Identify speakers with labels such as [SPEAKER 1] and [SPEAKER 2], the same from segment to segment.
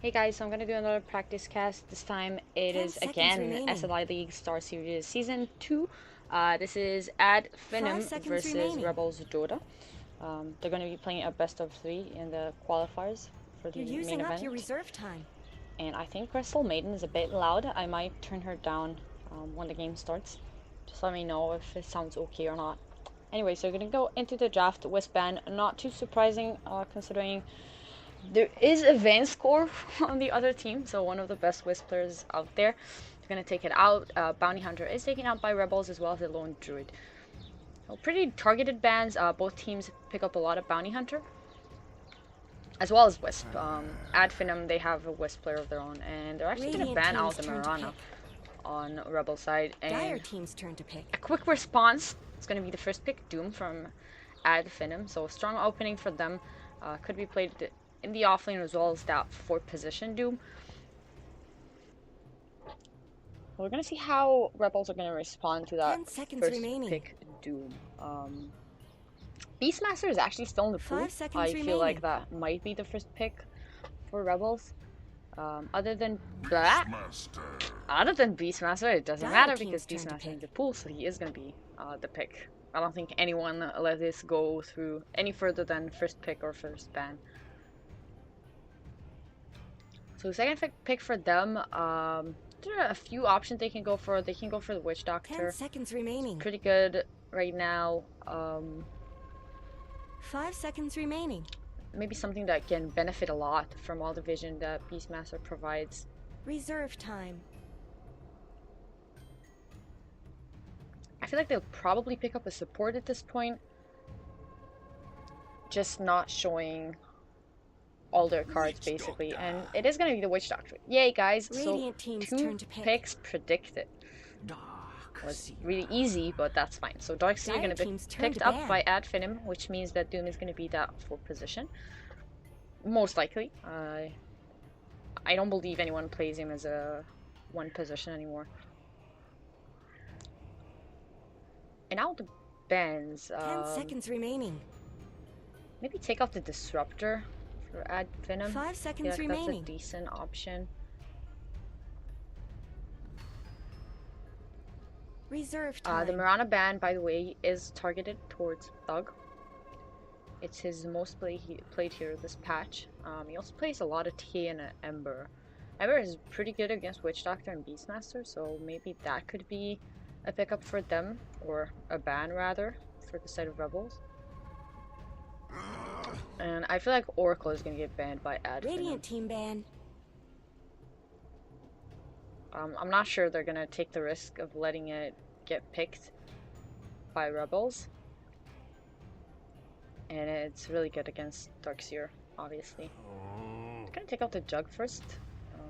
[SPEAKER 1] Hey guys, so I'm gonna do another practice cast. This time it
[SPEAKER 2] 10
[SPEAKER 1] is
[SPEAKER 2] seconds
[SPEAKER 1] again
[SPEAKER 2] remaining.
[SPEAKER 1] SLI League Star Series Season 2. This is at
[SPEAKER 2] 5
[SPEAKER 1] Finem
[SPEAKER 2] seconds
[SPEAKER 1] versus
[SPEAKER 2] remaining.
[SPEAKER 1] Rebels Dota. They're gonna be playing a best of 3 in the qualifiers for
[SPEAKER 2] You're
[SPEAKER 1] the main
[SPEAKER 2] using up your
[SPEAKER 1] event.
[SPEAKER 2] reserve time.
[SPEAKER 1] And I think Crystal Maiden is a bit loud. I might turn her down when the game starts. Just let me know if it sounds okay or not. Anyway, so we're gonna go into the draft Wisp-ban. Not too surprising considering there is a Van score on the other team, so one of the best Whistlers out there. They're gonna take it out. Bounty Hunter is taken out by Rebels as well as the Lone Druid. So pretty targeted bans. Both teams pick up a lot of Bounty Hunter, as well as Wisp. At Finem, they have a Wisp player of their own, and they're actually gonna
[SPEAKER 2] Radiant
[SPEAKER 1] ban out
[SPEAKER 2] team's
[SPEAKER 1] the
[SPEAKER 2] turn to
[SPEAKER 1] Mirana
[SPEAKER 2] pick.
[SPEAKER 1] on Rebel side.
[SPEAKER 2] Dire
[SPEAKER 1] And
[SPEAKER 2] team's turn to
[SPEAKER 1] a
[SPEAKER 2] pick.
[SPEAKER 1] quick response. It's gonna be the first pick, Doom from Ad Finem. So a strong opening for them. Could be played in the offlane as well as that 4th position Doom. We're gonna see how Rebels are gonna respond to that
[SPEAKER 2] 10 seconds
[SPEAKER 1] first
[SPEAKER 2] remaining.
[SPEAKER 1] pick Doom. Beastmaster is actually still in the
[SPEAKER 2] 5
[SPEAKER 1] pool.
[SPEAKER 2] seconds
[SPEAKER 1] I feel like
[SPEAKER 2] remaining.
[SPEAKER 1] that might be the first pick for Rebels. Other than that, other than Beastmaster, it doesn't
[SPEAKER 2] Dire
[SPEAKER 1] matter because
[SPEAKER 2] team's turn to
[SPEAKER 1] Beastmaster is in
[SPEAKER 2] pick.
[SPEAKER 1] the pool, so he is gonna be the pick. I don't think anyone let this go through any further than first pick or first ban. So second pick for them, there are a few options they can go for. They can go for the Witch
[SPEAKER 2] 10
[SPEAKER 1] Doctor.
[SPEAKER 2] seconds
[SPEAKER 1] It's
[SPEAKER 2] remaining.
[SPEAKER 1] pretty good right now.
[SPEAKER 2] 5 seconds remaining.
[SPEAKER 1] Maybe something that can benefit a lot from all the vision that Beastmaster provides.
[SPEAKER 2] Reserve time.
[SPEAKER 1] I feel like they'll probably pick up a support at this point. Just not showing all their cards basically. And it is going to be the Witch Doctor. Yay guys, so
[SPEAKER 2] Radiant team's
[SPEAKER 1] 2
[SPEAKER 2] turn to pick.
[SPEAKER 1] picks predicted. Was really easy, but that's fine. So Darkseer
[SPEAKER 2] Dire
[SPEAKER 1] going to be
[SPEAKER 2] team's turn to
[SPEAKER 1] picked up
[SPEAKER 2] ban.
[SPEAKER 1] by Ad Finem, which means that Doom is going to be that 4th position. Most likely. I don't believe anyone plays him as a 1 position anymore. And now the bans.
[SPEAKER 2] 10 seconds remaining.
[SPEAKER 1] Maybe take off the Disruptor for Ad Venom.
[SPEAKER 2] 5
[SPEAKER 1] I feel
[SPEAKER 2] seconds
[SPEAKER 1] like that's a
[SPEAKER 2] remaining.
[SPEAKER 1] decent option.
[SPEAKER 2] Reserve
[SPEAKER 1] The
[SPEAKER 2] time.
[SPEAKER 1] Mirana ban, by the way, is targeted towards Thug. It's his most played hero this patch. He also plays a lot of TA and Ember. Ember is pretty good against Witch Doctor and Beastmaster, so maybe that could be a pickup for them, or a ban rather, for the side of Rebels. And I feel like Oracle is gonna get banned by Ad Venom.
[SPEAKER 2] Radiant team ban.
[SPEAKER 1] I'm not sure they're gonna take the risk of letting it get picked by Rebels. And it's really good against Darkseer, obviously. I'm gonna take out the Jug first.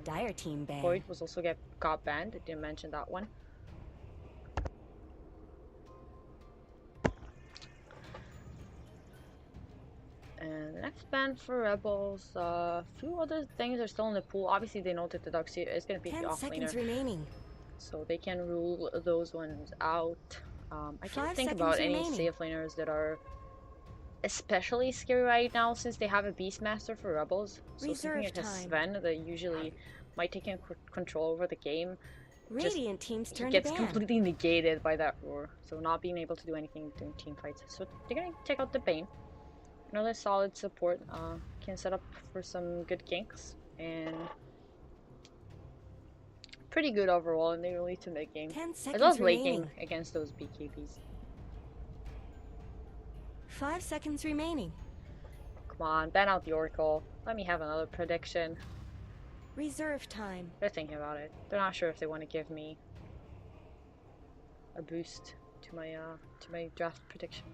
[SPEAKER 2] Dire team ban.
[SPEAKER 1] Void was also got banned. I didn't mention that one. And the next ban for Rebels, a few other things are still in the pool. Obviously, they know that the Darkseer is gonna be the
[SPEAKER 2] 10 seconds
[SPEAKER 1] offlaner,
[SPEAKER 2] remaining.
[SPEAKER 1] so they can rule those ones out. I can't
[SPEAKER 2] 5
[SPEAKER 1] think
[SPEAKER 2] seconds
[SPEAKER 1] about any
[SPEAKER 2] remaining.
[SPEAKER 1] safe laners that are especially scary right now since they have a Beastmaster for Rebels. So something like a Sven that usually might take control over the game.
[SPEAKER 2] Radiant team's turn
[SPEAKER 1] He
[SPEAKER 2] to
[SPEAKER 1] gets
[SPEAKER 2] ban.
[SPEAKER 1] completely negated by that roar, so not being able to do anything during team fights. So they're gonna take out the Bane. Another solid support. Can set up for some good ganks and pretty good overall in the early to mid game,
[SPEAKER 2] 10
[SPEAKER 1] as well
[SPEAKER 2] seconds
[SPEAKER 1] as late game
[SPEAKER 2] remaining.
[SPEAKER 1] against those BKBs.
[SPEAKER 2] 5 seconds remaining.
[SPEAKER 1] Come on, ban out the Oracle. Let me have another prediction.
[SPEAKER 2] Reserve time.
[SPEAKER 1] They're thinking about it. They're not sure if they want to give me a boost to my draft prediction.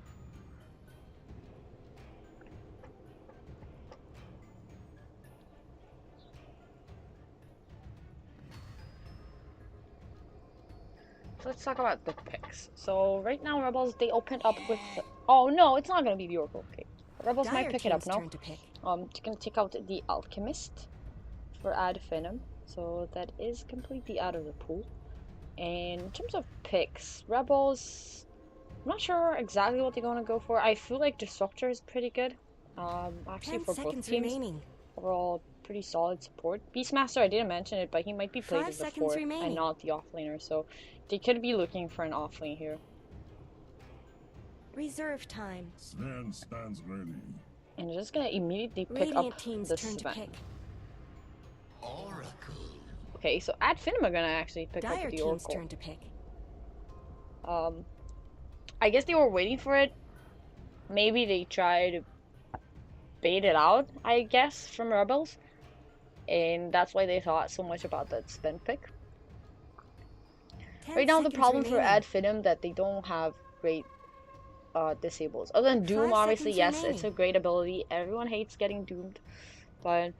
[SPEAKER 1] So let's talk about the picks. So right now, Rebels, they opened up with. Oh no, it's not gonna be the Oracle. Okay, Rebels might pick it up. No,
[SPEAKER 2] Turn to pick.
[SPEAKER 1] they're gonna take out the Alchemist for Ad Finem. So that is completely out of the pool. And in terms of picks, Rebels, I'm not sure exactly what they're gonna go for. I feel like Disruptor is pretty good. Actually
[SPEAKER 2] 10
[SPEAKER 1] for both
[SPEAKER 2] seconds
[SPEAKER 1] teams.
[SPEAKER 2] remaining.
[SPEAKER 1] overall pretty solid support. Beastmaster, I didn't mention it, but he might be played
[SPEAKER 2] 5
[SPEAKER 1] as the
[SPEAKER 2] seconds
[SPEAKER 1] 4
[SPEAKER 2] remaining.
[SPEAKER 1] and not the offlaner, so they could be looking for an offlane here.
[SPEAKER 2] Reserve time.
[SPEAKER 3] Sven stands ready.
[SPEAKER 1] And just gonna immediately pick
[SPEAKER 2] Radiant
[SPEAKER 1] up
[SPEAKER 2] team's
[SPEAKER 1] the
[SPEAKER 2] turn to
[SPEAKER 1] Sven.
[SPEAKER 2] pick.
[SPEAKER 3] Oracle.
[SPEAKER 1] Okay, so at Finem are gonna actually pick
[SPEAKER 2] Dire
[SPEAKER 1] up the
[SPEAKER 2] team's
[SPEAKER 1] Oracle.
[SPEAKER 2] turn to pick.
[SPEAKER 1] I guess they were waiting for it. Maybe they tried to bait it out, I guess, from Rebels. And that's why they thought so much about that Sven pick.
[SPEAKER 2] 10
[SPEAKER 1] Right now, the
[SPEAKER 2] seconds
[SPEAKER 1] problem for
[SPEAKER 2] remaining.
[SPEAKER 1] Ad Finem that they don't have great disables. Other than Doom,
[SPEAKER 2] 5
[SPEAKER 1] obviously,
[SPEAKER 2] seconds
[SPEAKER 1] yes,
[SPEAKER 2] remaining.
[SPEAKER 1] it's a great ability. Everyone hates getting doomed, but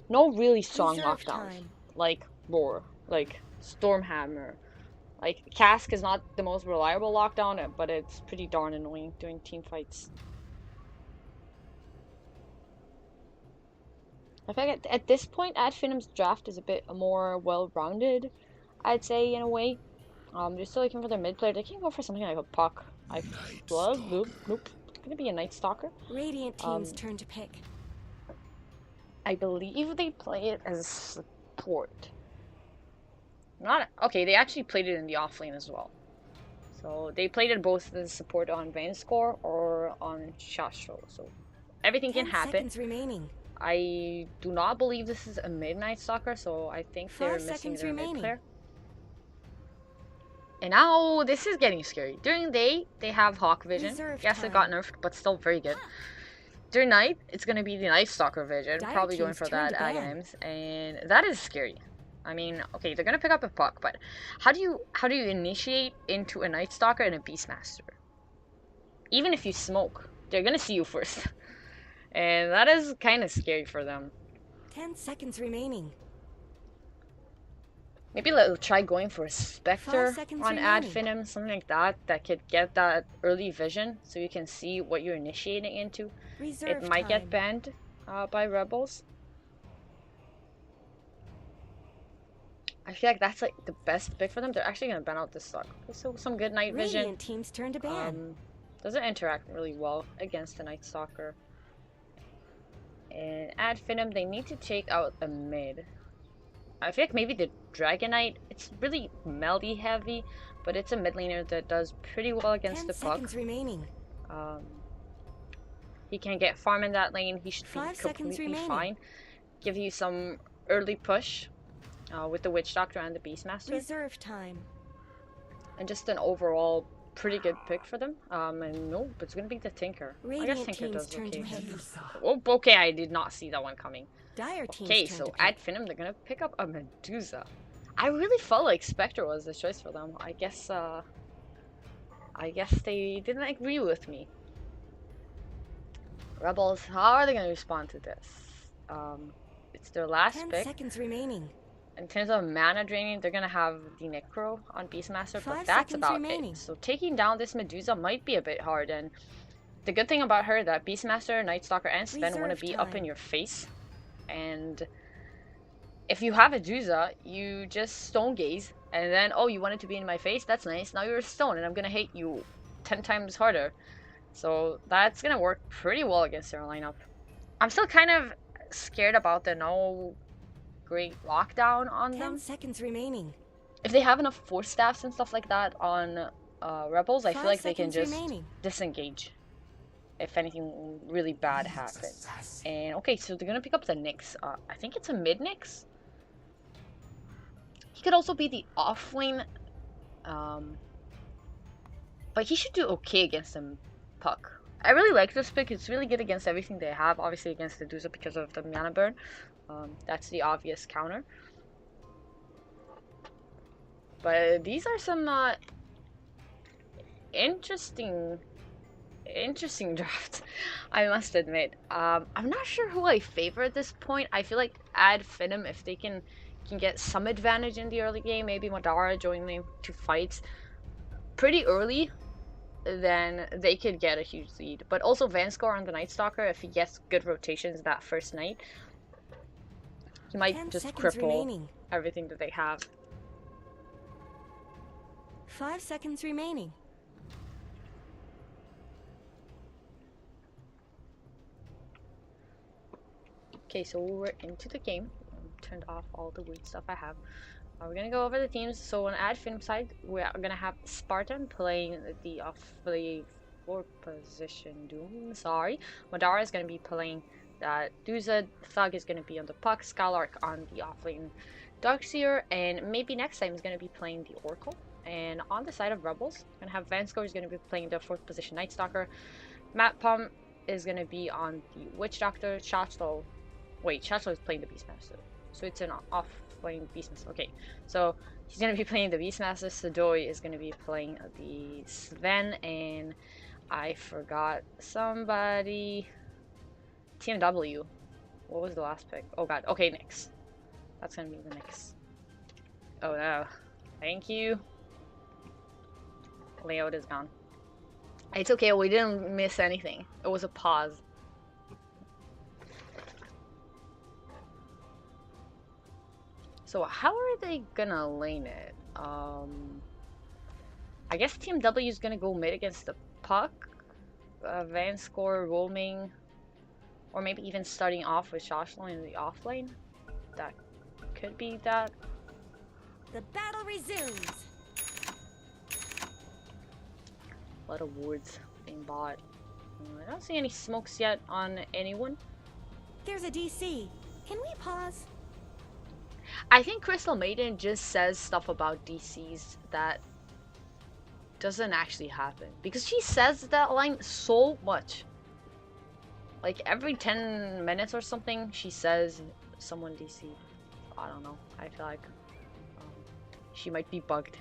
[SPEAKER 1] no really strong
[SPEAKER 2] Reserve
[SPEAKER 1] lockdowns
[SPEAKER 2] time.
[SPEAKER 1] like Roar, like Stormhammer. Like Cask is not the most reliable lockdown, but it's pretty darn annoying during team fights. I think at this point, Ad Finem's draft is a bit more well-rounded, I'd say, in a way. They're still looking for their mid player. They can go for something like a Puck. I love. Nope. It's gonna be a Night Stalker.
[SPEAKER 2] Radiant team's turn to pick.
[SPEAKER 1] I believe they play it as support. Not okay. They actually played it in the offlane as well. So they played it both as support on Vanscore or on Shastro. So everything can
[SPEAKER 2] 10
[SPEAKER 1] happen.
[SPEAKER 2] seconds remaining.
[SPEAKER 1] I do not believe this is a Midnight Stalker, so I think
[SPEAKER 2] 5
[SPEAKER 1] they're missing
[SPEAKER 2] seconds
[SPEAKER 1] their mid
[SPEAKER 2] remaining.
[SPEAKER 1] player. And now this is getting scary. During the day, they have Hawk Vision.
[SPEAKER 2] Reserve
[SPEAKER 1] Yes, it got
[SPEAKER 2] time.
[SPEAKER 1] nerfed, but still very good. During night, it's gonna be the Night Stalker Vision,
[SPEAKER 2] Dire
[SPEAKER 1] probably going
[SPEAKER 2] team's
[SPEAKER 1] for
[SPEAKER 2] turn
[SPEAKER 1] that
[SPEAKER 2] to ban.
[SPEAKER 1] Aghanims, and that is scary. I mean, okay, they're gonna pick up a Puck, but how do you initiate into a Night Stalker and a Beastmaster? Even if you smoke, they're gonna see you first, and that is kind of scary for them.
[SPEAKER 2] 10 seconds remaining.
[SPEAKER 1] Maybe they'll try going for a Spectre
[SPEAKER 2] 5 seconds
[SPEAKER 1] on Ad
[SPEAKER 2] remaining.
[SPEAKER 1] Finem, something like that, that could get that early vision, so you can see what you're initiating into.
[SPEAKER 2] Reserve
[SPEAKER 1] It might
[SPEAKER 2] time.
[SPEAKER 1] get banned by Rebels. I feel like that's like the best pick for them. They're actually gonna ban out this stock. Okay, so some good night vision.
[SPEAKER 2] Radiant team's turn to ban.
[SPEAKER 1] Doesn't interact really well against the Night Stalker. And Ad Finem, they need to take out a mid. I feel like maybe the Dragon Knight, it's really melee heavy, but it's a mid laner that does pretty well against
[SPEAKER 2] 10
[SPEAKER 1] the Puck.
[SPEAKER 2] seconds remaining.
[SPEAKER 1] He can get farm in that lane. He should be
[SPEAKER 2] 5 seconds
[SPEAKER 1] completely
[SPEAKER 2] remaining.
[SPEAKER 1] fine. Give you some early push with the Witch Doctor and the Beastmaster.
[SPEAKER 2] Reserve time.
[SPEAKER 1] And just an overall pretty good pick for them. And nope, it's gonna be the Tinker. I guess
[SPEAKER 2] Radiant
[SPEAKER 1] Tinker
[SPEAKER 2] team's
[SPEAKER 1] does
[SPEAKER 2] turn to
[SPEAKER 1] okay.
[SPEAKER 2] hit.
[SPEAKER 1] Oh, okay, I did not see that one coming.
[SPEAKER 2] Dire team's
[SPEAKER 1] Okay,
[SPEAKER 2] turn
[SPEAKER 1] so
[SPEAKER 2] to pick.
[SPEAKER 1] at Finem, they're gonna pick up a Medusa. I really felt like Spectre was the choice for them. I guess they didn't agree with me. Rebels, how are they gonna respond to this? It's their last
[SPEAKER 2] 10
[SPEAKER 1] pick.
[SPEAKER 2] seconds remaining.
[SPEAKER 1] In terms of mana draining, they're gonna have the Necro on Beastmaster,
[SPEAKER 2] 5
[SPEAKER 1] but that's
[SPEAKER 2] seconds
[SPEAKER 1] about
[SPEAKER 2] remaining.
[SPEAKER 1] it. So taking down this Medusa might be a bit hard, and the good thing about her that Beastmaster, Night Stalker, and Sven want to
[SPEAKER 2] Reserve
[SPEAKER 1] be up
[SPEAKER 2] time.
[SPEAKER 1] in your face. And if you have a Medusa, you just stone gaze, and then, oh, you wanted to be in my face? That's nice. Now you're a stone, and I'm gonna hate you 10 times harder. So that's gonna work pretty well against their lineup. I'm still kind of scared about the no great lockdown on
[SPEAKER 2] 10
[SPEAKER 1] them.
[SPEAKER 2] seconds remaining.
[SPEAKER 1] If they have enough force staffs and stuff like that on Rebels, I feel
[SPEAKER 2] 5
[SPEAKER 1] like they can
[SPEAKER 2] seconds
[SPEAKER 1] just
[SPEAKER 2] remaining.
[SPEAKER 1] disengage if anything really bad happens. And okay, so they're gonna pick up the Nyx. I think it's a mid Nyx. He could also be the offlane, but he should do okay against the Puck. I really like this pick. It's really good against everything they have. Obviously against the Medusa because of the mana burn. That's the obvious counter. But these are some interesting drafts, I must admit. I'm not sure who I favor at this point. I feel like Ad Finem, if they can get some advantage in the early game, maybe Madara joining to fights pretty early, then they could get a huge lead. But also Vanscore on the Night Stalker, if he gets good rotations that first night, he might
[SPEAKER 2] 10
[SPEAKER 1] just
[SPEAKER 2] seconds
[SPEAKER 1] cripple
[SPEAKER 2] remaining.
[SPEAKER 1] everything that they have.
[SPEAKER 2] 5 seconds remaining.
[SPEAKER 1] Okay, so we're into the game. Turned off all the weird stuff I have. We're gonna go over the teams. So on ad Finem side, we're gonna have Spartan playing the fourth position Doom. Sorry, Madara is gonna be playing that Duza. Thug is gonna be on the puck. Skylark on the offlane Darkseer, and maybe next time is gonna be playing the Oracle. And on the side of Rebels, we're gonna have Vanscore is gonna be playing the fourth position Night Stalker. Matt Pum is gonna be on the Witch Doctor. Chachlo, wait, Chachlo is playing the Beastmaster, so it's an off-lane Beastmaster. Okay, so he's gonna be playing the Beastmaster. Sadoy is gonna be playing the Sven, and I forgot somebody. TMW. What was the last pick? Oh god. Okay, Nyx. That's gonna be the Nyx. Oh no. Thank you. Layout is gone. It's okay, we didn't miss anything. It was a pause. So how are they gonna lane it? I guess Team W is gonna go mid against the puck. Vanscore roaming, or maybe even starting off with Shoshlo in the off lane. That could be that.
[SPEAKER 2] The battle resumes.
[SPEAKER 1] A lot of wards being bought. I don't see any smokes yet on anyone.
[SPEAKER 2] There's a DC. Can we pause?
[SPEAKER 1] I think Crystal Maiden just says stuff about DCs that doesn't actually happen. Because she says that line so much. Like every 10 minutes or something, she says someone DC. I don't know. I feel like she might be bugged.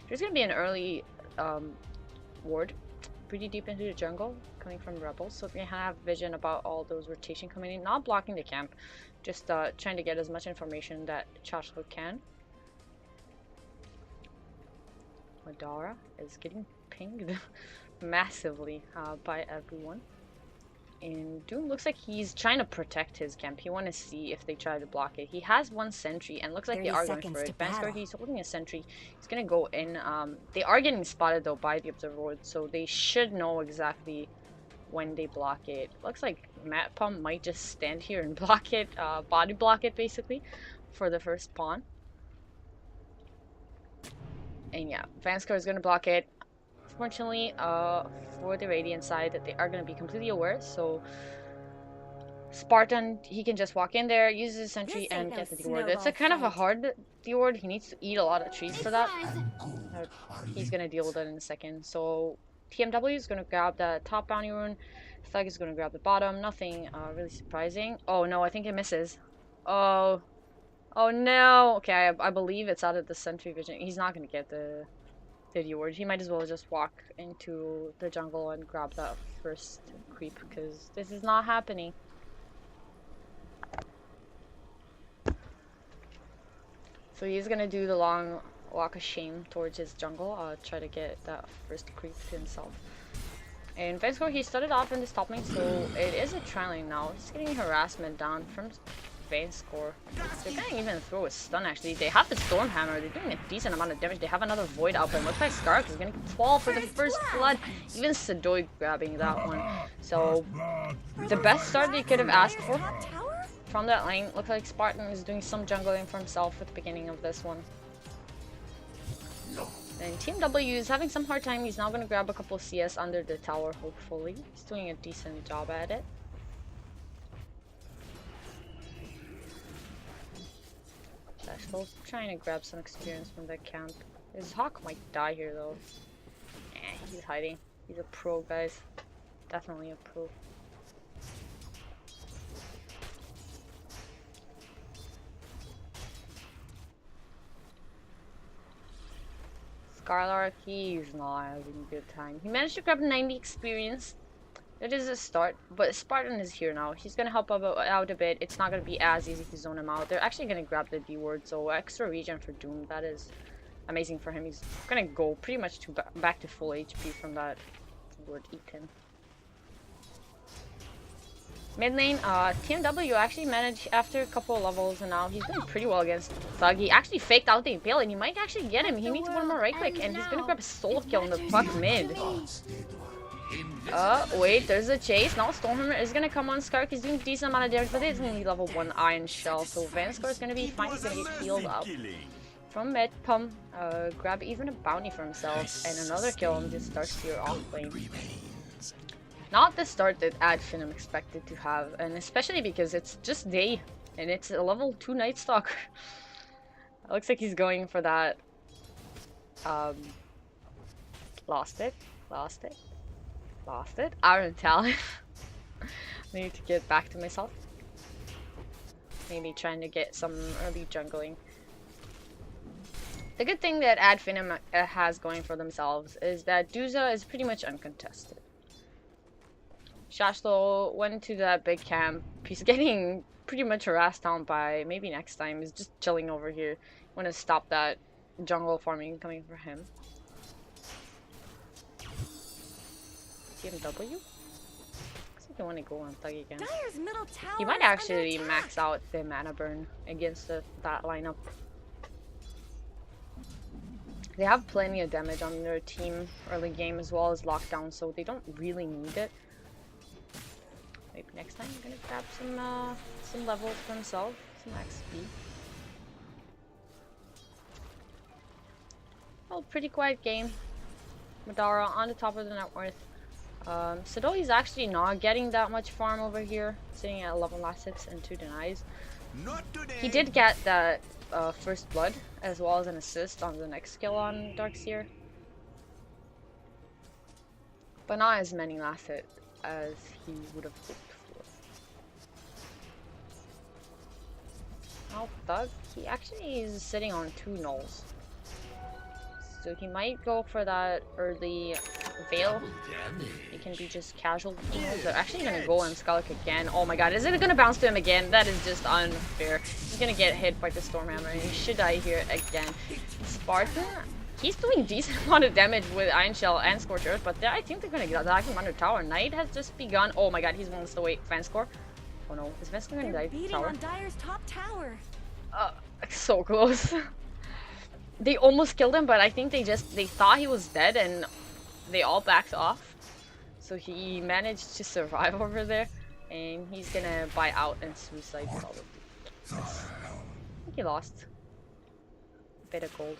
[SPEAKER 1] There's gonna be an early ward pretty deep into the jungle coming from Rebels, so we have vision about all those rotation coming in, not blocking the camp, just trying to get as much information that Chachlo can. Madara is getting pinged massively by everyone, and Doom looks like he's trying to protect his camp. He wants to see if they try to block it. He has one sentry, and looks like they are going for it. Vanscore, he's holding a sentry. He's gonna go in. They are getting spotted though by the observer ward, so they should know exactly when they block it. Looks like Matt Pump might just stand here and block it, body block it basically, for the first pawn. And yeah, Vanscore is gonna block it. Fortunately, for the Radiant side, that they are going to be completely aware, so Spartan, he can just walk in there, use his sentry, and get the D-ward. It's a kind of a hard D-ward. He needs to eat a lot of trees for that. He's going to deal with it in a second. So TMW is going to grab the top bounty rune. Thug is going to grab the bottom. Nothing really surprising. Oh no, I think it misses. Oh no. Okay, I believe it's out of the sentry vision. He's not going to get the D-ward. He might as well just walk into the jungle and grab that first creep, because this is not happening. So he's gonna do the long walk of shame towards his jungle, try to get that first creep to himself. And Vanscore, he started off in this top lane, so it is a tri-lane now. He's getting harassment down from Vanscore. They're gonna even throw a stun actually. They have the Storm Hammer, they're doing a decent amount of damage. They have another Void up, and looks like Skark is gonna fall for the first blood. Even Sadoy grabbing that one. So the best start they could have asked for from that lane. Looks like Spartan is doing some jungling for himself at the beginning of this one. And Team W is having some hard time. He's now gonna grab a couple of CS under the tower, hopefully. He's doing a decent job at it. Shashlo's trying to grab some experience from the camp. His Hawk might die here though. He's hiding. He's a pro, guys. Definitely a pro. Skylark, he's not having a good time. He managed to grab 90 experience. It is a start, but Spartan is here now. He's gonna help out a bit. It's not gonna be as easy to zone him out. They're actually gonna grab the D-ward, so extra regen for Doom. That is amazing for him. He's gonna go pretty much to back to full HP from that D-ward eat him. Mid lane, TMW actually managed after a couple of levels, and now he's doing pretty well against Thug. He actually faked out the Impale, and he might actually get him. He needs one more right click, and he's gonna grab a solo kill in the fuck mid. Wait, there's a chase. Now Stormhammer is gonna come on Skark. He's doing a decent amount of damage, but it's only level 1 Iron Shell, so Vanscore is gonna be fine. He's gonna get healed up. From mid, Pum, grab even a bounty for himself, and another kill on this Darkseer off lane. Not the start that Finem expected to have, and especially because it's just day, and it's a level 2 Night Stalker. It looks like he's going for that. Lost it. Iron Talon. Need to get back to myself. Maybe trying to get some early jungling. The good thing that Finem has going for themselves is that Duza is pretty much uncontested. Shashlo went to that big camp. He's getting pretty much harassed down by maybe next time. He's just chilling over here. Want to stop that jungle farming coming for him. TMW? Looks like I want to go on Thug again. He might actually max out the mana burn against that lineup. They have plenty of damage on their team early game as well as lockdown, so they don't really need it. Maybe next time I'm gonna grab some levels for himself, some XP. Oh, pretty quiet game. Madara on the top of the net worth. Sidoli's actually not getting that much farm over here, sitting at 11 last hits and 2 denies. He did get that first blood as well as an assist on the next skill on Darkseer, but not as many last hit as he would have hoped for. Now Thug, he actually is sitting on 2 nulls. So he might go for that early Veil. It can be just casual. They're actually gonna go on Skulk again. Oh my god, is it gonna bounce to him again? That is just unfair. He's gonna get hit by the Stormhammer and he should die here again. Spartan, he's doing decent amount of damage with Iron Shell and Scorched Earth, but I think they're gonna get attack him under tower. Night has just begun. Oh my god, he's moments away. Vanscore. Oh no, is Vanscore gonna die tower?
[SPEAKER 2] On Dire's top tower.
[SPEAKER 1] So close. They almost killed him, but I think they thought he was dead and they all backed off. So he managed to survive over there, and he's gonna buy out and suicide probably. I think he lost a bit of gold.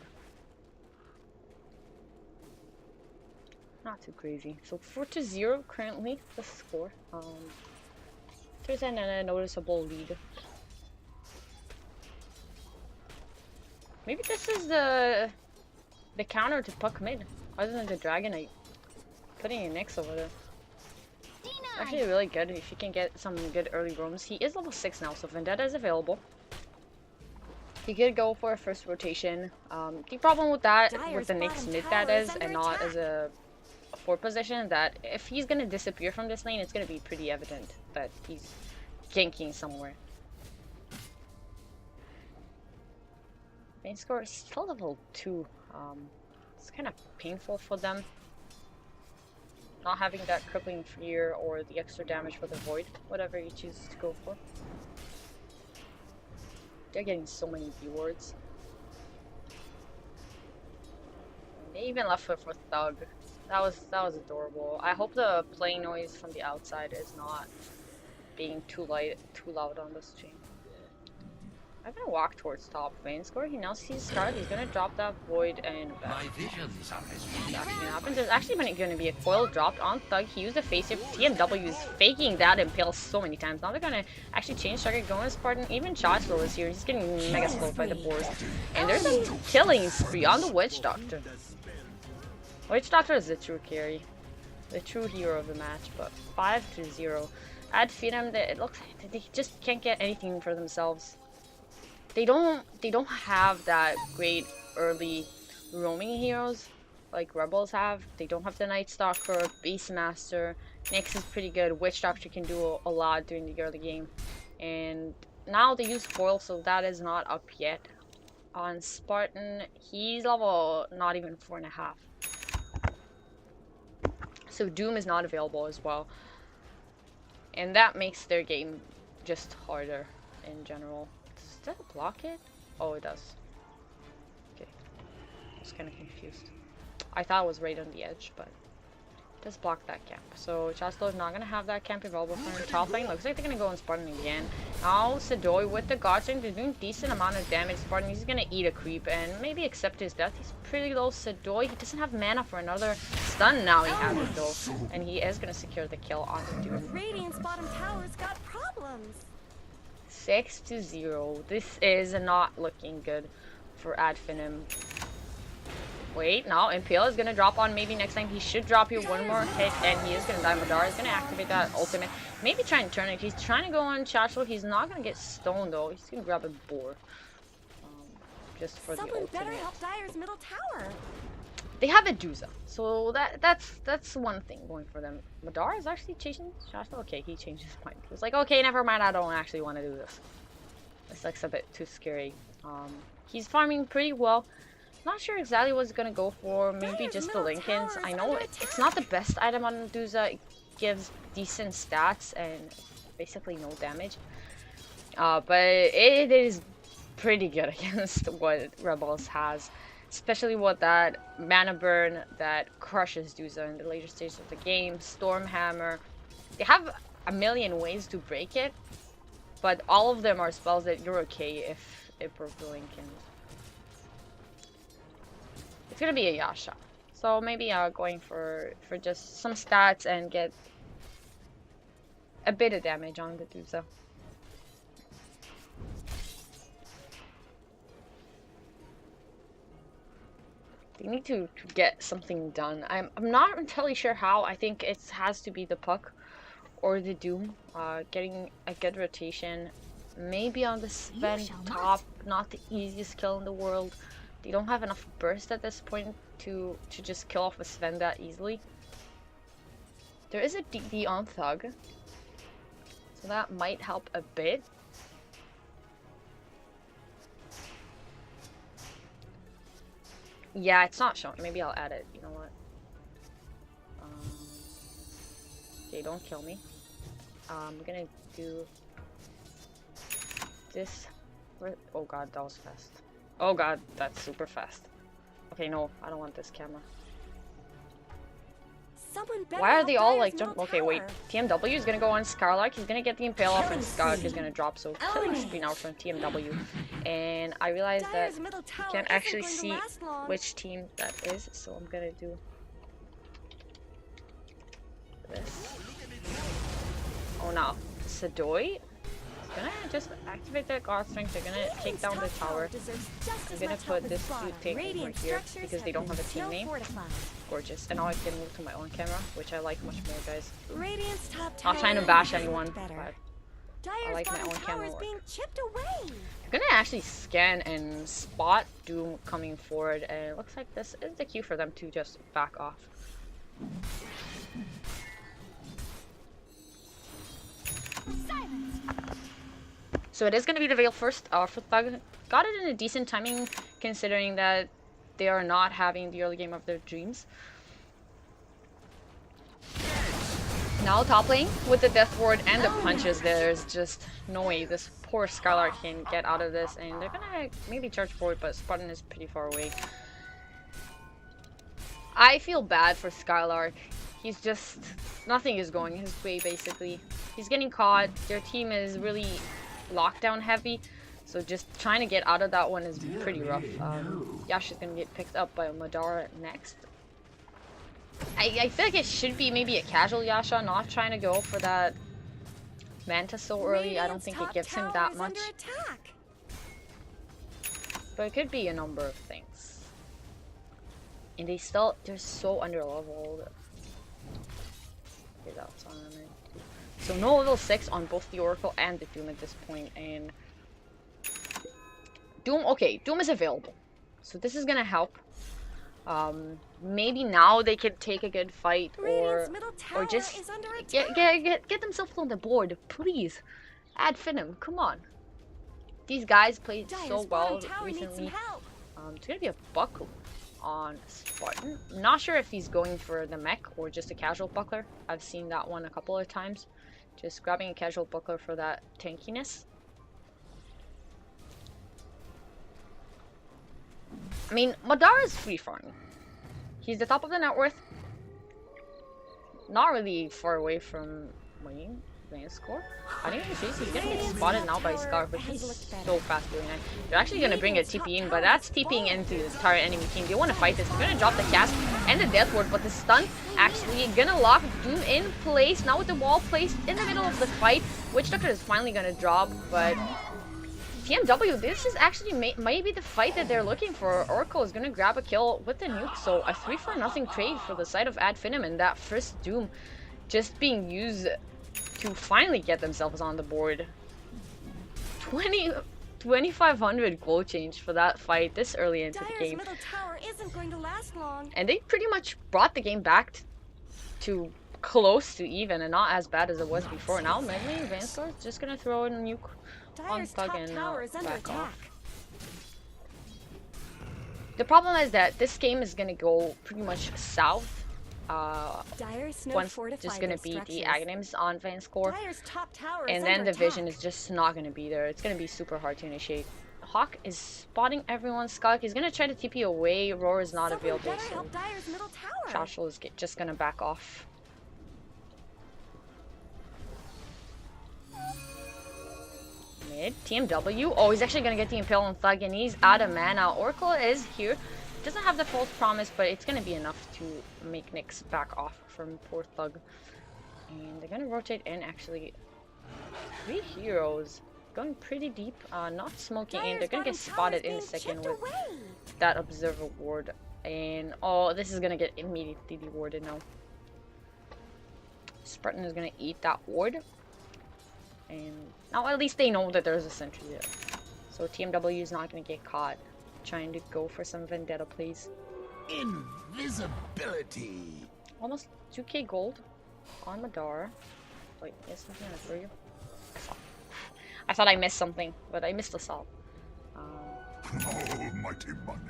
[SPEAKER 1] Not too crazy. So 4-0 currently the score. There's a noticeable lead. Maybe this is the counter to Puck mid, other than the Dragonite. Putting a Nyx over there. Actually really good if you can get some good early roams. He is level 6 now, so Vendetta is available. He could go for a first rotation. The problem with that, with the Nyx mid that is, and not as a 4 position, that if he's gonna disappear from this lane, it's gonna be pretty evident that he's ganking somewhere. Main score is still level 2. It's kind of painful for them. Not having that crippling fear or the extra damage for the void, whatever you choose to go for. They're getting so many B wards. They even left foot for Thug. That was adorable. I hope the playing noise from the outside is not being too loud on this stream. I'm gonna walk towards top lane score. He now sees Scarlet. He's gonna drop that void and happens. There's actually gonna be a coil dropped on Thug. He used a face shift. TMW is faking that impale so many times. Now they're gonna actually change target, go on Spartan. Even Shotflow is here. He's getting mega slowed by the boars. And there's a killing spree on the Witch Doctor. Witch Doctor is the true carry, the true hero of the match. But 5-0. Finem, it looks like they just can't get anything for themselves. They don't have that great early roaming heroes like Rebels have. They don't have the Night Stalker, Beastmaster. Nyx is pretty good. Witch Doctor can do a lot during the early game. And now they use foil, so that is not up yet. On Spartan, he's level not even 4.5. So Doom is not available as well. And that makes their game just harder in general. Does that block it? Oh, it does. Okay. I was kind of confused. I thought it was right on the edge, but Just block that camp. So Chaslo is not gonna have that camp available for him. Top lane looks like they're gonna go on Spartan again. Now Sadoi with the Godsend, they're doing decent amount of damage. Spartan, he's gonna eat a creep and maybe accept his death. He's pretty low. Sadoi, he doesn't have mana for another stun now. He has it though, and he is gonna secure the kill on the Doom.
[SPEAKER 2] Radiant's bottom tower's got problems.
[SPEAKER 1] 6-0. This is not looking good for Finem. Wait, now Impale is gonna drop on maybe next time. He should drop you one more hit and he is gonna die. Madara is gonna activate that ultimate. Maybe try and turn it. He's trying to go on Chachlo. He's not gonna get stoned though. He's gonna grab a boar. Just for the ultimate.
[SPEAKER 2] Someone better help Dire's middle tower.
[SPEAKER 1] They have a Duza, so that's one thing going for them. Madara is actually chasing Chachlo. Okay, he changed his mind. He was like, okay, never mind. I don't actually want to do this. This looks a bit too scary. He's farming pretty well. Not sure exactly what he's gonna go for. Maybe just the Lincolns. I know it's not the best item on Duza. It gives decent stats and basically no damage. But it is pretty good against what Rebels has. Especially with that mana burn that crushes Duza in the later stages of the game. Stormhammer. They have a million ways to break it. But all of them are spells that you're okay if it broke the Lincolns. It's gonna be a Yasha, so maybe going for just some stats and get a bit of damage on the Duza. They need to get something done. I'm not entirely sure how. I think it has to be the Puck or the Doom. Getting a good rotation, maybe on the Sven top. Not the easiest kill in the world. They don't have enough burst at this point to just kill off a Sven that easily. There is a DD on Thug, so that might help a bit. Yeah, it's not showing. Maybe I'll add it. You know what? Okay, don't kill me. We're gonna do this. Oh god, that was fast. Oh god, that's super fast. Okay, no, I don't want this camera. Why are they all like jump? Okay, wait. TMW is gonna go on Scarlark. He's gonna get the Impale off and Scarlark is gonna drop. So killing spree now from TMW. And I realized that you can't actually see which team that is. So I'm gonna do this. Oh no. Sadoi? Gonna just activate that God Strength. They're gonna take down the tower. I'm gonna put this cute thing over here because they don't have a team name. Gorgeous. And now I can move to my own camera, which I like much more, guys. Not trying to bash anyone, but I like my own camera work. I'm gonna actually scan and spot Doom coming forward, and it looks like this is the cue for them to just back off. So it is going to be the Veil first. For Thug, got it in a decent timing considering that they are not having the early game of their dreams. Now top lane with the Death Ward and the punches, there's just no way this poor Scarlark can get out of this, and they're gonna maybe charge forward, but Spartan is pretty far away. I feel bad for Scarlark. He's just, nothing is going his way basically. He's getting caught. Their team is really lockdown heavy, so just trying to get out of that one is pretty rough. Yasha's gonna get picked up by Madara next. I feel like it should be maybe a casual Yasha, not trying to go for that Manta so early. I don't think it gives him that much. But it could be a number of things. And they're so under leveled. Okay, that's on it. So no level 6 on both the Oracle and the Doom at this point, and Doom, okay, Doom is available. So this is gonna help. Maybe now they can take a good fight or just get themselves on the board, please. Finem, come on. These guys played so well recently. It's gonna be a buckle on Spartan. I'm not sure if he's going for the mech or just a casual buckler. I've seen that one a couple of times. Just grabbing a casual buckler for that tankiness. I mean, Madara is free farming. He's the top of the net worth. not really far away from winning main score. I think he's gonna get spotted now by Scar, but he's so fast doing it. They're actually gonna bring a TPing, but that's TPing into the entire enemy team. They want to fight this. They're gonna drop the cast and the death ward, but the stun actually gonna lock Doom in place. Now with the wall placed in the middle of the fight, Witch Doctor is finally gonna drop, but TMW, this is actually maybe the fight that they're looking for. Oracle is gonna grab a kill with the nuke, so a 3-for-0 trade for the side of Finem, and that first Doom just being used to finally get themselves on the board. 2,500 gold change for that fight this early into the game.
[SPEAKER 2] Middle tower isn't going to last long.
[SPEAKER 1] And they pretty much brought the game back to close to even and not as bad as it was before. Now Medley Vansor just gonna throw in a nuke on Thug and back off. The problem is that this game is gonna go pretty much south. One's just gonna be the Aghanims on Vanscore, and then the vision is just not gonna be there. It's gonna be super hard to initiate. Hawk is spotting everyone. Skunk is gonna try to TP away. Roar is not available, so Shashel is just gonna back off. Mid, TMW. Oh, he's actually gonna get the Impale on Thug, and he's out of mana. Oracle is here. Doesn't have the false promise, but it's gonna be enough to make Nyx back off from poor Thug. And they're gonna rotate in actually 3 heroes. Going pretty deep, not smoking in. They're gonna get spotted in a second with that observer ward. And oh, this is gonna get immediately dewarded now. Spartan is gonna eat that ward. And now at least they know that there's a sentry there. So TMW is not gonna get caught trying to go for some vendetta plays.
[SPEAKER 3] Invisibility.
[SPEAKER 1] Almost 2k gold on Madara. Wait, is something on it for you? I thought I missed something, but I missed assault.
[SPEAKER 3] Almighty money.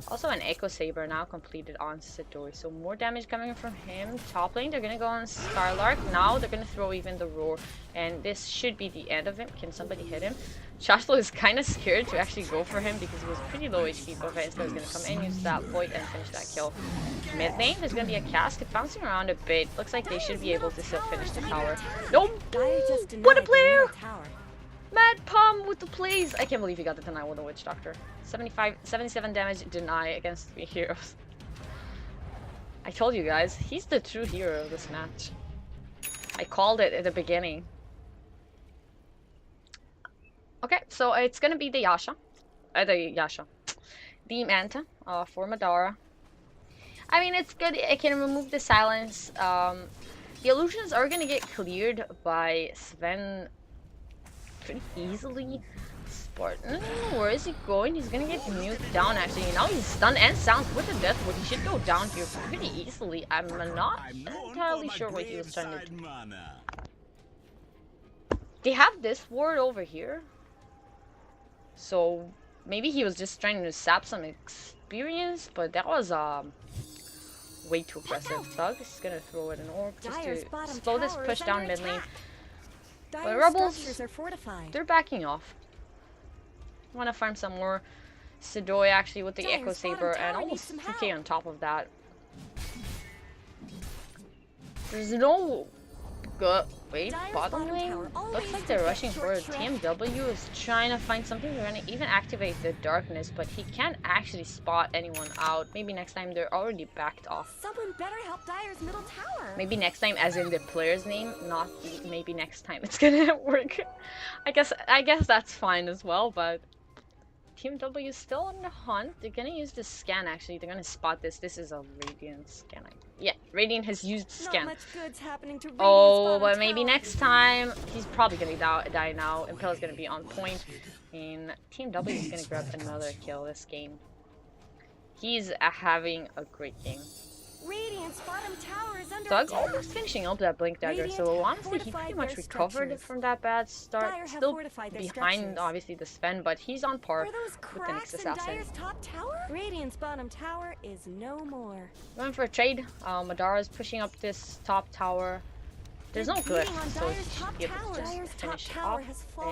[SPEAKER 1] Also an Echo Saber now completed on Sidori, so more damage coming from him. Top lane, they're gonna go on Scarlark. Now they're gonna throw even the Roar, and this should be the end of him. Can somebody hit him? Shashlo is kind of scared to actually go for him because he was pretty low HP, but Vansco is gonna come in, use that void, and finish that kill. Mid lane, there's gonna be a cast. It's bouncing around a bit. Looks like they should be able to still finish the tower. Nope! What a player! Mad Palm with the plays! I can't believe he got the deny with a Witch Doctor. 77 damage deny against 3 heroes. I told you guys, he's the true hero of this match. I called it at the beginning. Okay, so it's gonna be the the Manta for Madara. I mean, it's good. It can remove the silence. The illusions are gonna get cleared by Sven pretty easily. Spartan, where is he going? He's gonna get nuked down actually. Now he's stunned and sounds with the death ward. He should go down here pretty easily. I'm not entirely sure what he was trying to do. They have this ward over here. So maybe he was just trying to sap some experience, but that was way too aggressive. Thug is gonna throw it an orb just to slow this push down mid lane. But Rebels, they're backing off. Want to farm some more Sidoi actually with the Echo Saber and almost 2k on top of that. There's no good. Wait, bottom lane? Looks like they're rushing for it. TMW is trying to find something. They're gonna even activate the darkness, but he can't actually spot anyone out. Maybe next time they're already backed off.
[SPEAKER 2] Someone better help Dire's middle tower.
[SPEAKER 1] Maybe next time as in the player's name, not maybe next time it's gonna work. I guess that's fine as well, but TMW is still on the hunt. They're gonna use the scan actually. They're gonna spot this. This is a Radiant scan. Yeah, Radiant has used scan.
[SPEAKER 2] Not much good's happening to
[SPEAKER 1] oh, but maybe next time. He's probably gonna die now. Impale is gonna be on point. And TMW is gonna grab another kill this game. He's having a great game.
[SPEAKER 2] Radiant's bottom tower is under
[SPEAKER 1] Thug
[SPEAKER 2] attack.
[SPEAKER 1] almost finishing up that Blink Dagger, so honestly he pretty much recovered from that bad start. Still behind obviously the Sven, but he's on par with the next assassin.
[SPEAKER 2] Top tower? Radiant's bottom tower is no more.
[SPEAKER 1] Going for a trade. Madara is pushing up this top tower. There's no glyph, so he should be able to just finish off.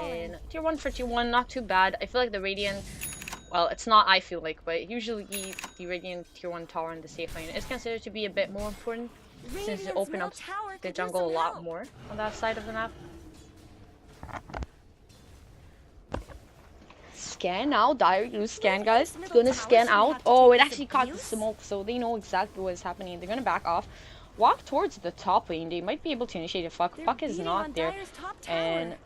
[SPEAKER 1] And tier 1 for tier 1, not too bad. I feel like the Radiant, well, it's not I feel like, but usually the Radiant tier 1 tower in the safe lane is considered to be a bit more important. since it
[SPEAKER 2] Radiant's
[SPEAKER 1] opened
[SPEAKER 2] middle
[SPEAKER 1] up
[SPEAKER 2] tower
[SPEAKER 1] the
[SPEAKER 2] could use
[SPEAKER 1] jungle a
[SPEAKER 2] some
[SPEAKER 1] lot
[SPEAKER 2] help.
[SPEAKER 1] more on that side of the map. Scan now, Dire use scan, guys. It's gonna scan out. Oh, it actually caught the smoke, so they know exactly what is happening. They're gonna back off, walk towards the top lane. They might be able to initiate a fuck. Fuck is not there, and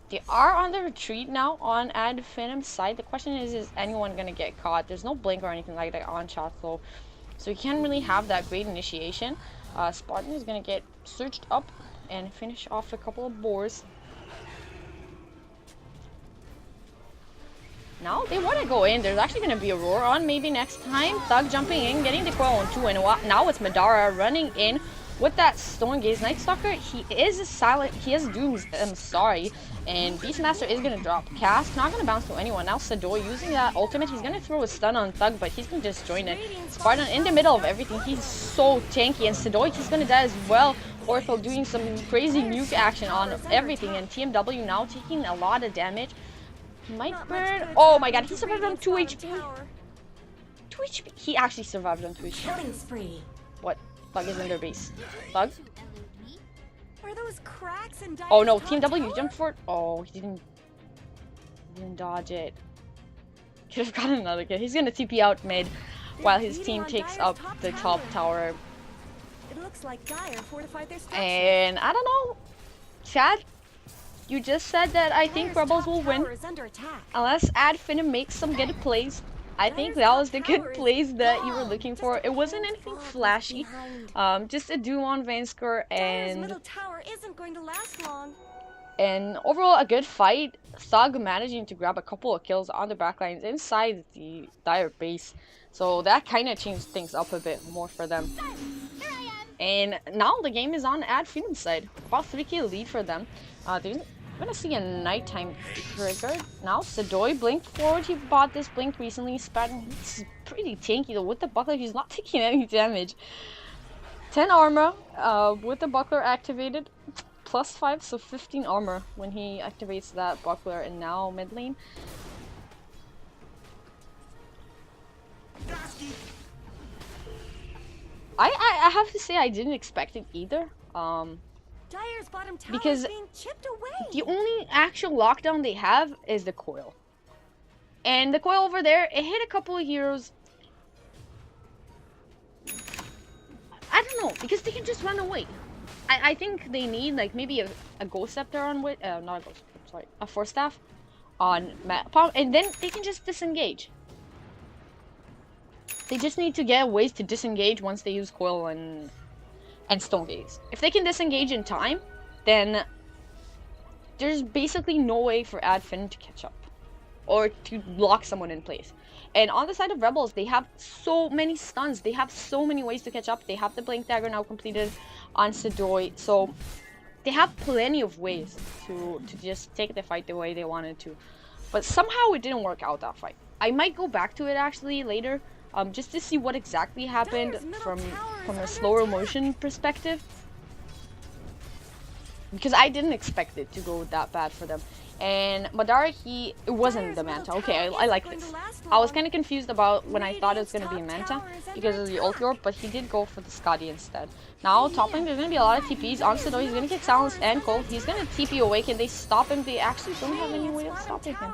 [SPEAKER 1] they are on the retreat now on Ad Finem's side. The question is anyone gonna get caught? There's no blink or anything like that on shot flow, so you can't really have that great initiation. Spartan is gonna get searched up and finish off a couple of boars. Now they want to go in. There's actually going to be a roar on maybe next time. Thug jumping in, getting the coil on 2, and now it's Madara running in with that Stone Gaze. Night Stalker, he is a silent, he has Dooms, I'm sorry, and Beastmaster is going to drop. Cast, not going to bounce to anyone. Now Sadoi using that ultimate, he's going to throw a stun on Thug, but he's going to just join it. Spartan in the middle of everything, he's so tanky, and Sadoi, he's going to die as well. Ortho doing some crazy nuke action on everything, and TMW now taking a lot of damage. He might burn. Oh my god, he survived on 2 HP. 2 HP. He actually survived on 2 HP. What? Thug is in their base. Thug?
[SPEAKER 2] Are those cracks in
[SPEAKER 1] Oh no, Team W jumped for it. Oh, he didn't dodge it. Could have gotten another kill. He's gonna TP out mid while his team takes up the top tower.
[SPEAKER 2] It looks like Dire fortified their structure.
[SPEAKER 1] And I don't know, Chad. You just said that I think Rebels will win unless Ad Finem makes some good plays. I think that was the good plays that you were looking for. It wasn't anything flashy, just a Doom on Vansker and overall a good fight. Thug managing to grab a couple of kills on the backlines inside the Dire base, so that kind of changed things up a bit more for them. And now the game is on Ad Finem's side, about 3k lead for them. We're gonna see a nighttime trigger. Now Sadoi blinked forward. He bought this blink recently. Spartan, he's pretty tanky though. With the buckler, he's not taking any damage. 10 armor with the buckler activated. +5, so 15 armor when he activates that buckler. And now mid lane. I have to say I didn't expect it either. Because the only actual lockdown they have is the coil. And the coil over there, it hit a couple of heroes. I don't know, because they can just run away. I think they need like maybe a Ghost Scepter on with, not a Ghost, sorry, a Force Staff on Palm, and then they can just disengage. They just need to get ways to disengage once they use coil and Stone Gaze. If they can disengage in time, then there's basically no way for Ad Finem to catch up or to lock someone in place. And on the side of Rebels, they have so many stuns. They have so many ways to catch up. They have the Blink Dagger now completed on Sadoi, so they have plenty of ways to just take the fight the way they wanted to. But somehow it didn't work out, that fight. I might go back to it actually later, just to see what exactly happened from a slower motion perspective, because I didn't expect it to go that bad for them. And Madara, it wasn't the Manta. Okay, I like this. I was kind of confused about when I thought it was going to be a Manta because of the ult orb, but he did go for the Scotty instead. Now, top lane, there's going to be a lot of TPs on Sadoi. He's going to get silenced and cold. He's going to TP away. Can they stop him? They actually don't have any way of stopping him.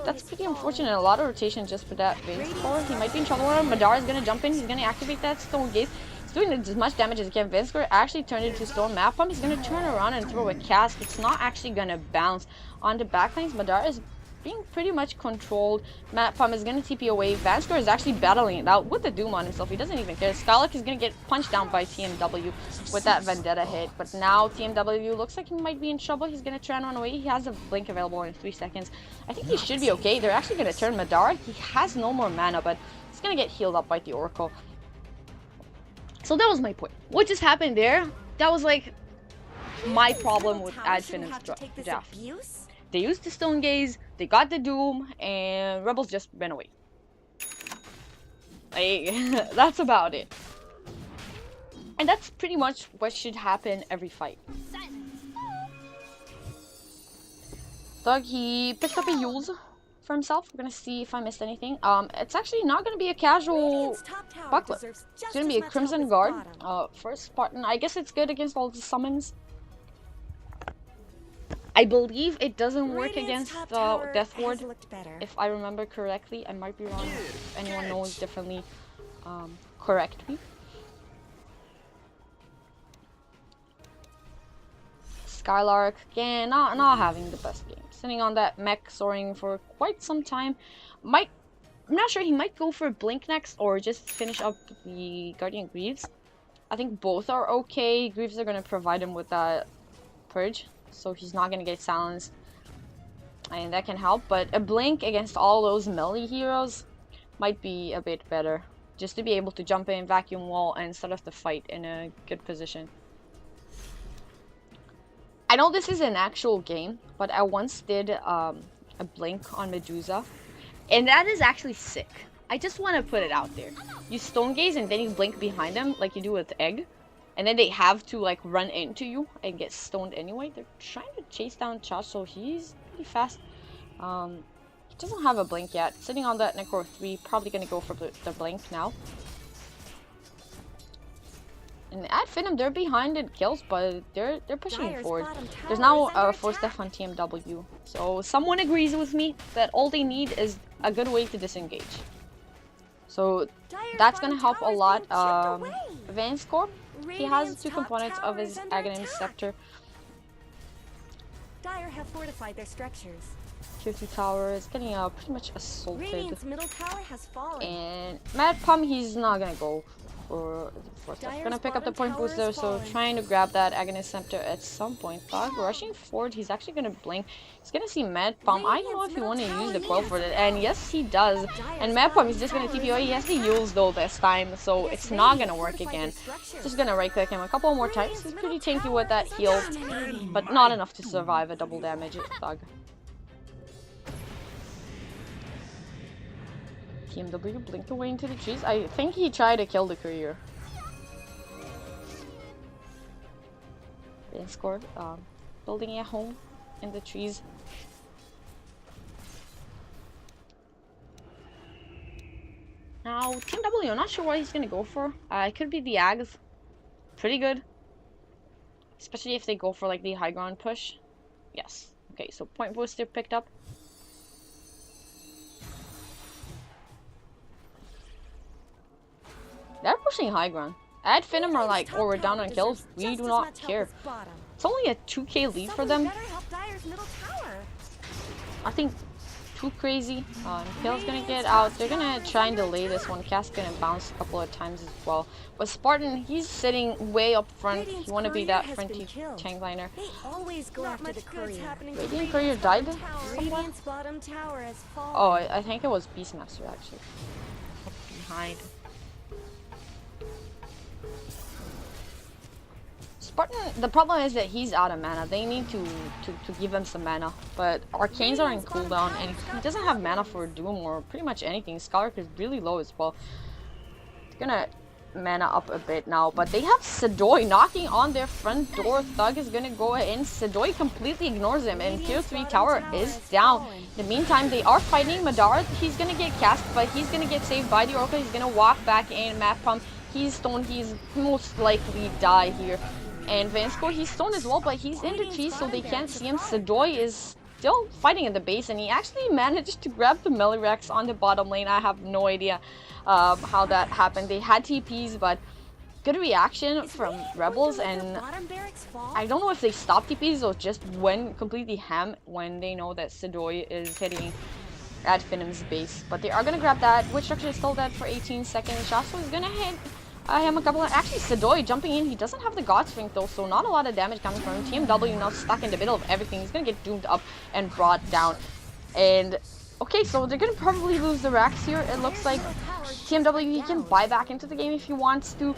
[SPEAKER 1] That's pretty unfortunate. A lot of rotation just for that base core. He might be in trouble. Madara is going to jump in. He's going to activate that Stone Gaze. He's doing as much damage as he can. Vansker actually turned it into Stone Map Pump. He's going to turn around and throw a cast. It's not actually going to bounce on the backlines. Madara is being pretty much controlled. Map Pump is going to TP away. Vansker is actually battling it out with the Doom on himself. He doesn't even care. Skylark is going to get punched down by TMW with that Vendetta hit. But now TMW looks like he might be in trouble. He's going to try and run away. He has a blink available in 3 seconds. I think he should be okay. They're actually going to turn Madara. He has no more mana, but he's going to get healed up by the Oracle. So that was my point. What just happened there? That was like my problem with Ad Finem's draft. They used the Stone Gaze, they got the Doom, and Rebels just ran away. That's about it. And that's pretty much what should happen every fight. Thug, he picked up a Yules. for himself. We're gonna see if I missed anything. It's actually not gonna be a casual buckler. It's gonna be a Crimson Guard. For Spartan, I guess it's good against all the summons. I believe it doesn't work against Death Ward, if I remember correctly. I might be wrong. If anyone knows differently, correct me. Skylark, again, not having the best game. Sitting on that mech, soaring for quite some time. I'm not sure, he might go for Blink next, or just finish up the Guardian Greaves. I think both are okay. Greaves are going to provide him with that Purge, so he's not going to get silenced, and that can help. But a Blink against all those melee heroes might be a bit better, just to be able to jump in, vacuum wall, and start off the fight in a good position. I know this is an actual game, but I once did a Blink on Medusa, and that is actually sick. I just want to put it out there. You stone gaze and then you blink behind them like you do with Egg, and then they have to like run into you and get stoned anyway. They're trying to chase down Cha, so he's pretty fast. He doesn't have a Blink yet. Sitting on that Necro 3, probably gonna go for the Blink now. And at Finem, they're behind in kills, but they're pushing forward. There's now a 4-step on TMW. So someone agrees with me that all they need is a good way to disengage. So that's gonna help a lot. Advanced Corp, he has 2 components of his Aghanim Scepter.
[SPEAKER 2] Dire have fortified their structures.
[SPEAKER 1] Tier 2 tower is getting pretty much assaulted.
[SPEAKER 2] Radiant's middle tower has fallen.
[SPEAKER 1] And Mad Pum, he's not gonna go for the 4-step. Gonna pick up the point booster, so trying to grab that Aghanim Scepter at some point. Thug rushing forward, he's actually gonna blink. He's gonna see Mad Pum. I don't know if he want to use the coil for it, and yes he does. And Mad Pum, he's just gonna TP away. He has the Yules though this time, so it's not gonna work again. Just gonna right click him a couple more times. He's pretty tanky with that heal, but not enough to survive a double damage Thug. TMW blink away into the trees. I think he tried to kill the courier. Then scored. Building a home in the trees. Now TMW, I'm not sure what he's gonna go for. It could be the Ags. Pretty good. Especially if they go for like the high ground push. Yes. Okay, so point booster picked up. They're pushing high ground. At Finem are like, oh, we're down on kills. We do not care. It's only a 2k lead for them. I think too crazy. Kale's gonna get out. They're gonna try and delay this one. Cass gonna bounce a couple of times as well. But Spartan, he's sitting way up front. You want to be that fronty tank liner. Radiant Courier died somewhere? Oh, I think it was Beastmaster actually. Up behind. Spartan, the problem is that he's out of mana. They need to give him some mana. But Arcanes are in cooldown, and he doesn't have mana for Doom or pretty much anything. Skylark is really low as well. They're gonna mana up a bit now, but they have Sedoy knocking on their front door. Thug is gonna go in. Sedoy completely ignores him, and tier 3 tower is down. In the meantime, they are fighting Madara. He's gonna get cast, but he's gonna get saved by the Oracle. He's gonna walk back in. Map Pump, he's stoned. He's most likely die here. And Vansko, he's stoned as well, but he's in the trees, so they can't see him. Sedoy is still fighting at the base, and he actually managed to grab the Melirex on the bottom lane. I have no idea how that happened. They had TPs, but good reaction from Rebels, and I don't know if they stopped TPs or just went completely ham when they know that Sedoy is hitting at Finem's base. But they are going to grab that. Witch Structure is still dead for 18 seconds. Shasu is going to hit him a couple of... Actually, Sedoy jumping in. He doesn't have the God Strength though, so not a lot of damage coming from him. TMW now stuck in the middle of everything. He's going to get doomed up and brought down. And... okay, so they're going to probably lose the racks here. It looks like TMW, he can buy back into the game if he wants to.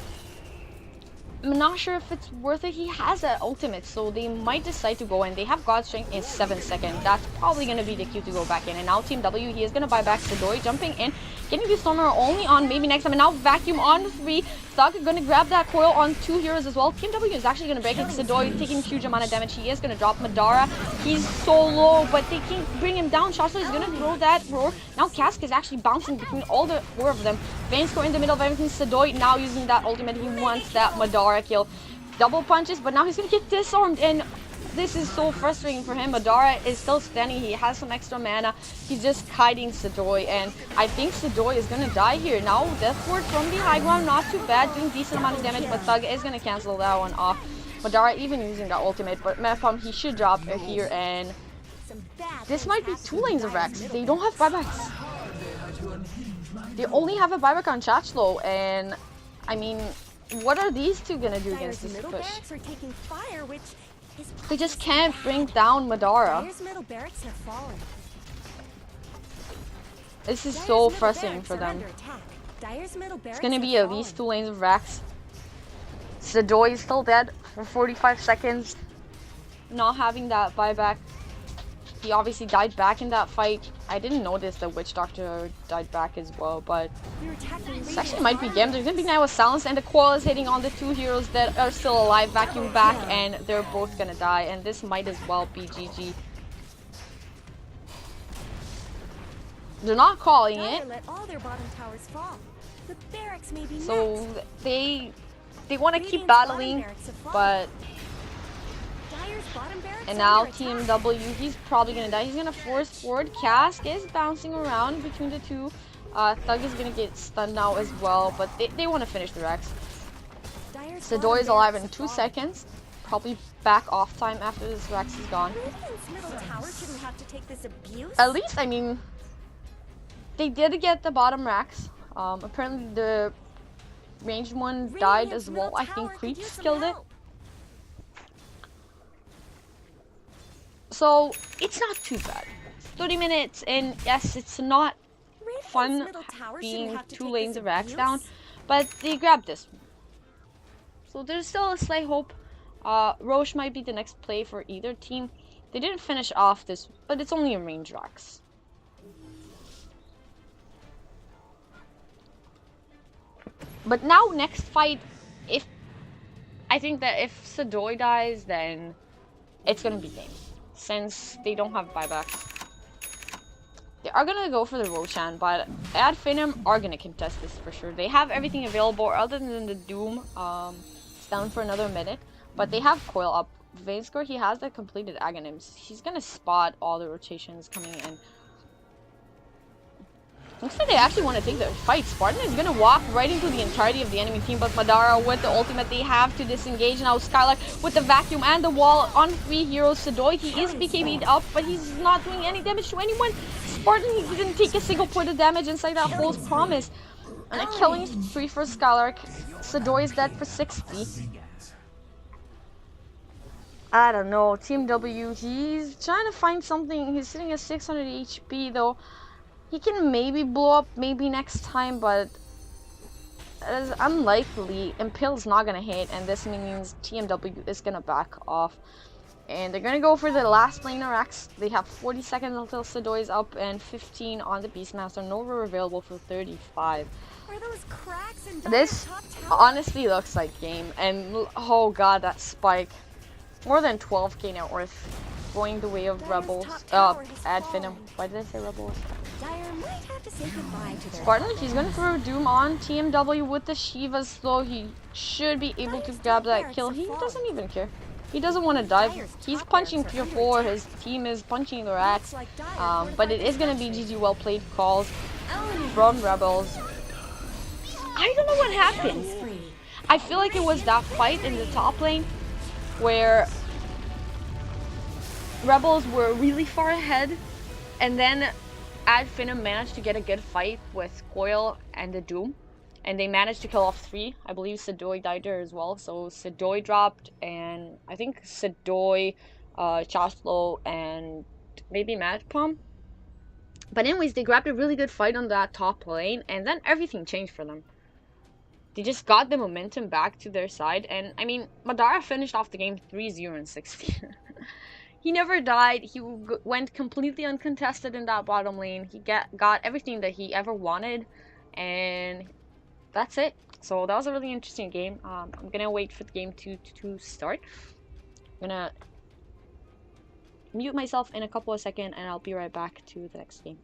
[SPEAKER 1] I'm not sure if it's worth it. He has that ultimate, so they might decide to go in. They have God Strength in 7 seconds. That's probably going to be the cue to go back in. And now Team W, he is going to buy back Sidoi, jumping in, getting the Stormer only on maybe next time. And now Vacuum on 3. Thug going to grab that coil on 2 heroes as well. Team W is actually going to break it. Sidoi taking huge amount of damage. He is going to drop Madara. He's so low, but they can't bring him down. Shotzo is going to throw that roar. Now Cask is actually bouncing between all the 4 of them. Vayne's in the middle of everything. Sidoi now using that ultimate. He wants that Madara kill. Double punches, but now he's gonna get disarmed, and this is so frustrating for him. Madara is still standing. He has some extra mana. He's just kiting Sidoi, and I think Sidoi is gonna die here. Now Death Ward from the high ground, not too bad, doing decent amount of damage, but Thug is gonna cancel that one off. Madara even using that ultimate, but Mepam, he should drop here, and this might be 2 lanes of Rex. They don't have buybacks. They only have a buyback on Chachlo, and I mean, what are these two gonna do against this push? They just can't bring down Madara. This is so frustrating for them. It's gonna be at least 2 lanes of Rax. Sidoi is still dead for 45 seconds. Not having that buyback. He obviously died back in that fight. I didn't notice the Witch Doctor died back as well, but this actually might be game. There's gonna be now a silence, and the coil is hitting on the 2 heroes that are still alive. Vacuum back, and they're both gonna die, and this might as well be GG. They're not calling it, so they want to keep battling, but. And now Team W, he's probably gonna die. He's gonna force forward. Cask is bouncing around between the 2. Thug is gonna get stunned now as well, but they want to finish the Rex. Sidoi is alive in 2 seconds. Probably back off time after this Rex is gone. At least, I mean, they did get the bottom Rex. Apparently the ranged one died as well. I think Creeps killed it. So it's not too bad. 30 minutes, and yes, it's not fun being 2 lanes of Rax down, but they grabbed this. So there's still a slight hope. Roche might be the next play for either team. They didn't finish off this, but it's only a range Rax. But now next fight, I think that if Sidoi dies, then it's gonna be game. Since they don't have buybacks. They are gonna go for the Roshan, but Finem are gonna contest this for sure. They have everything available other than the Doom. It's down for another minute, but they have Coil up. Vaynescore, he has the completed Aghanim's. He's gonna spot all the rotations coming in. Looks like they actually want to take the fight. Spartan is going to walk right into the entirety of the enemy team, but Madara with the ultimate, they have to disengage. Now Skylark with the vacuum and the wall on 3 heroes. Sidoi, he is BKB'd up, but he's not doing any damage to anyone. Spartan, he didn't take a single point of damage inside that false promise. And a killing spree for Skylark. Sidoi is dead for 60. I don't know. Team W, he's trying to find something. He's sitting at 600 HP though. He can maybe blow up maybe next time, but it is unlikely. Impale's not gonna hit, and this means TMW is gonna back off. And they're gonna go for the last laner Rex. They have 40 seconds until Sidoi is up, and 15 on the Beastmaster. Nova available for 35.
[SPEAKER 2] Are those cracks in
[SPEAKER 1] this honestly looks like game, and oh god, that spike. More than 12k net worth. Going the way of Rebels. Ad Finem. Why did I say Rebels? Spartan, he's gonna throw Doom on TMW with the Shiva slow. He should be able to grab that kill. He doesn't even care. He doesn't want to dive. He's punching Pure 4. His team is punching the Rax. But it is gonna be GG well played calls from Rebels. I don't know what happened. I feel like it was that fight in the top lane where Rebels were really far ahead, and then Ad Finem managed to get a good fight with Coil and the Doom, and they managed to kill off 3. I believe Sidoi died there as well, so Sidoi dropped, and I think Sidoi, Chaslo, and maybe Magpom. But anyways, they grabbed a really good fight on that top lane, and then everything changed for them. they just got the momentum back to their side. And I mean, Madara finished off the game 3-0 and 60. He never died. He went completely uncontested in that bottom lane. He got everything that he ever wanted, and that's it. So that was a really interesting game. I'm gonna wait for the game to start. I'm gonna mute myself in a couple of seconds, and I'll be right back to the next game.